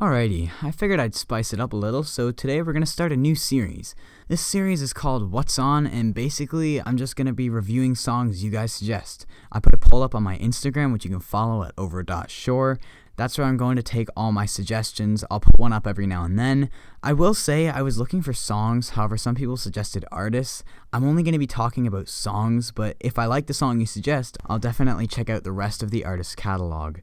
Alrighty, I figured I'd spice it up a little, so today we're going to start a new series. This series is called What's On, and basically I'm just going to be reviewing songs you guys suggest. I put a poll up on my Instagram, which you can follow at over.shore. That's where I'm going to take all my suggestions. I'll put one up every now and then. I will say I was looking for songs, however some people suggested artists. I'm only going to be talking about songs, but if I like the song you suggest, I'll definitely check out the rest of the artist's catalog.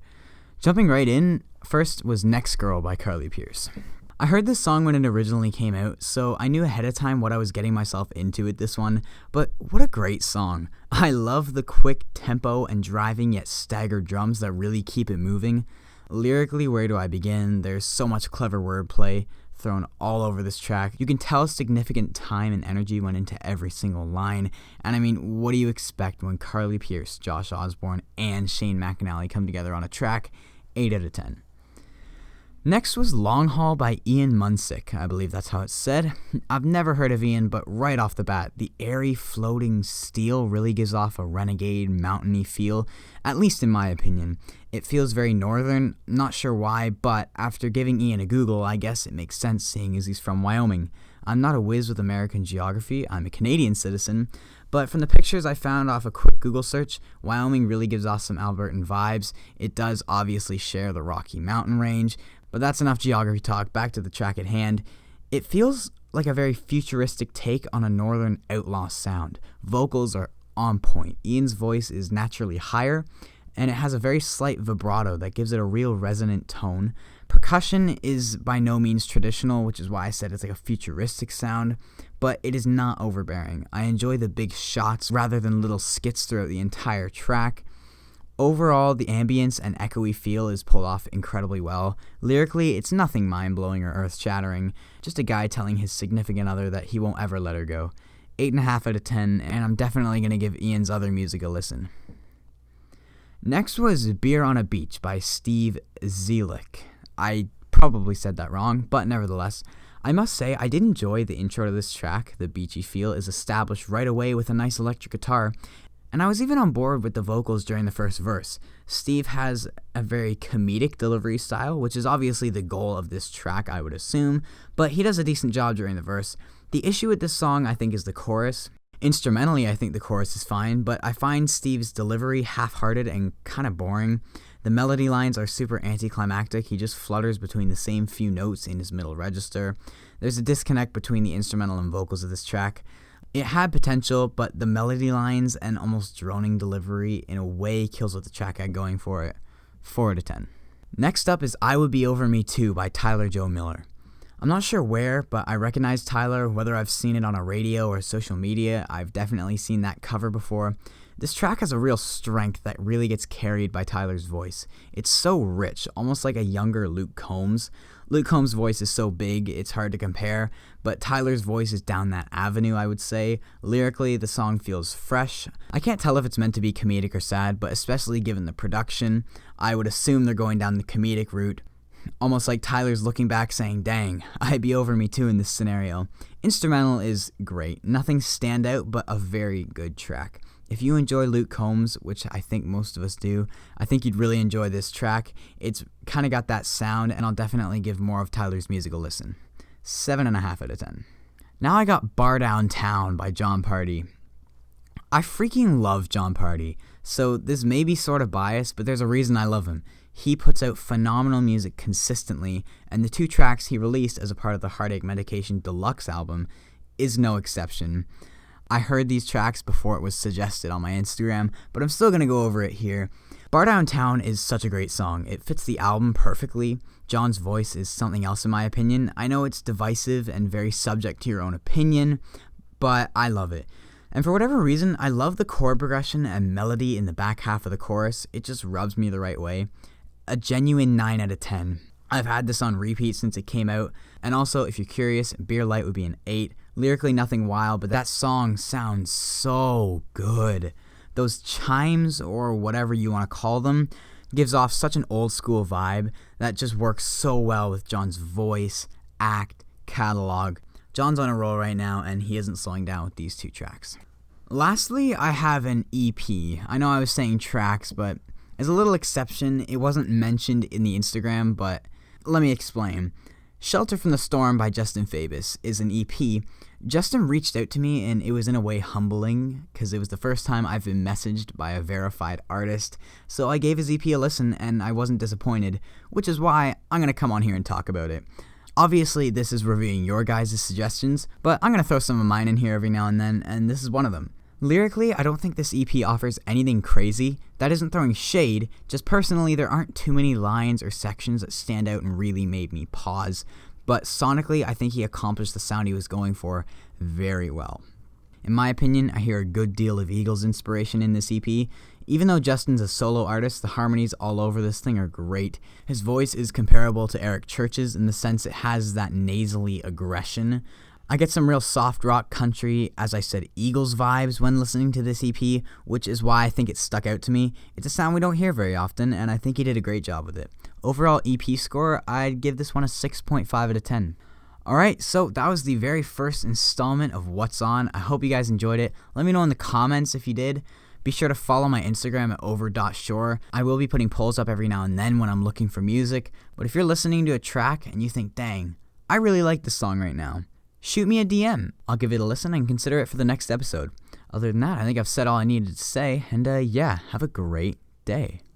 Jumping right in, first was Next Girl by Carly Pearce. I heard this song when it originally came out, so I knew ahead of time what I was getting myself into with this one, but what a great song. I love the quick tempo and driving yet staggered drums that really keep it moving. Lyrically, where do I begin? There's so much clever wordplay thrown all over this track. You can tell significant time and energy went into every single line, and I mean, what do you expect when Carly Pearce, Josh Osborne, and Shane McAnally come together on a track? 8 out of 10. Next was Long Haul by Ian Munsick. I believe that's how it's said. I've never heard of Ian, but right off the bat, the airy floating steel really gives off a renegade, mountainy feel, at least in my opinion. It feels very northern, not sure why, but after giving Ian a Google, I guess it makes sense seeing as he's from Wyoming. I'm not a whiz with American geography, I'm a Canadian citizen, but from the pictures I found off a quick Google search, Wyoming really gives off some Albertan vibes. It does obviously share the Rocky Mountain range, but that's enough geography talk. Back to the track at hand. It feels like a very futuristic take on a northern outlaw sound. Vocals are on point. Ian's voice is naturally higher, and it has a very slight vibrato that gives it a real resonant tone. Percussion is by no means traditional, which is why I said it's like a futuristic sound, but it is not overbearing. I enjoy the big shots rather than little skits throughout the entire track. Overall, the ambience and echoey feel is pulled off incredibly well. Lyrically, it's nothing mind-blowing or earth-shattering, just a guy telling his significant other that he won't ever let her go. 8.5 out of 10, and I'm definitely going to give Ian's other music a listen. Next was Beer on a Beach by Steve Zielik. I probably said that wrong, but nevertheless, I must say I did enjoy the intro to this track. The beachy feel is established right away with a nice electric guitar, and I was even on board with the vocals during the first verse. Steve has a very comedic delivery style, which is obviously the goal of this track, I would assume, but he does a decent job during the verse. The issue with this song, I think, is the chorus. Instrumentally, I think the chorus is fine, but I find Steve's delivery half-hearted and kind of boring. The melody lines are super anticlimactic. He just flutters between the same few notes in his middle register. There's a disconnect between the instrumental and vocals of this track. It had potential, but the melody lines and almost droning delivery in a way kills what the track had going for it. 4 out of 10. Next up is I Would Be Over Me Too by Tyler Joe Miller. I'm not sure where, but I recognize Tyler, whether I've seen it on a radio or social media. I've definitely seen that cover before. This track has a real strength that really gets carried by Tyler's voice. It's so rich, almost like a younger Luke Combs. Luke Combs' voice is so big, it's hard to compare, but Tyler's voice is down that avenue, I would say. Lyrically, the song feels fresh. I can't tell if it's meant to be comedic or sad, but especially given the production, I would assume they're going down the comedic route. Almost like Tyler's looking back saying, dang, I'd be over me too in this scenario. Instrumental is great. Nothing stand out, but a very good track. If you enjoy Luke Combs, which I think most of us do, I think you'd really enjoy this track. It's kind of got that sound, and I'll definitely give more of Tyler's music a listen. 7.5 out of 10. Now I got Bar Downtown by Jon Pardi. I freaking love Jon Pardi, so this may be sort of biased, but there's a reason I love him. He puts out phenomenal music consistently, and the 2 tracks he released as a part of the Heartache Medication Deluxe album is no exception. I heard these tracks before it was suggested on my Instagram, but I'm still going to go over it here. Bar Downtown is such a great song. It fits the album perfectly. Jon's voice is something else in my opinion. I know it's divisive and very subject to your own opinion, but I love it. And for whatever reason, I love the chord progression and melody in the back half of the chorus. It just rubs me the right way. A genuine 9 out of 10. I've had this on repeat since it came out, and also, if you're curious, Beer Light would be an 8. Lyrically, nothing wild, but that song sounds so good. Those chimes, or whatever you want to call them, gives off such an old school vibe that just works so well with Jon's voice, act, catalog. Jon's on a roll right now, and he isn't slowing down with these 2 tracks. Lastly, I have an EP. I know I was saying tracks, but as a little exception, it wasn't mentioned in the Instagram, but Let me explain. Shelter from the Storm by Justin Fabus is an EP. Justin reached out to me and it was in a way humbling because it was the first time I've been messaged by a verified artist. So I gave his EP a listen and I wasn't disappointed, which is why I'm going to come on here and talk about it. Obviously, this is reviewing your guys' suggestions, but I'm going to throw some of mine in here every now and then, and this is one of them. Lyrically, I don't think this EP offers anything crazy. That isn't throwing shade, just personally there aren't too many lines or sections that stand out and really made me pause. But sonically, I think he accomplished the sound he was going for very well. In my opinion, I hear a good deal of Eagles inspiration in this EP. Even though Justin's a solo artist, the harmonies all over this thing are great. His voice is comparable to Eric Church's in the sense it has that nasally aggression. I get some real soft rock country, as I said, Eagles vibes when listening to this EP, which is why I think it stuck out to me. It's a sound we don't hear very often, and I think he did a great job with it. Overall EP score, I'd give this one a 6.5 out of 10. Alright, so that was the very first installment of What's On. I hope you guys enjoyed it. Let me know in the comments if you did. Be sure to follow my Instagram at over.shore. I will be putting polls up every now and then when I'm looking for music, but if you're listening to a track and you think, dang, I really like this song right now, shoot me a DM. I'll give it a listen and consider it for the next episode. Other than that, I think I've said all I needed to say, and yeah, have a great day.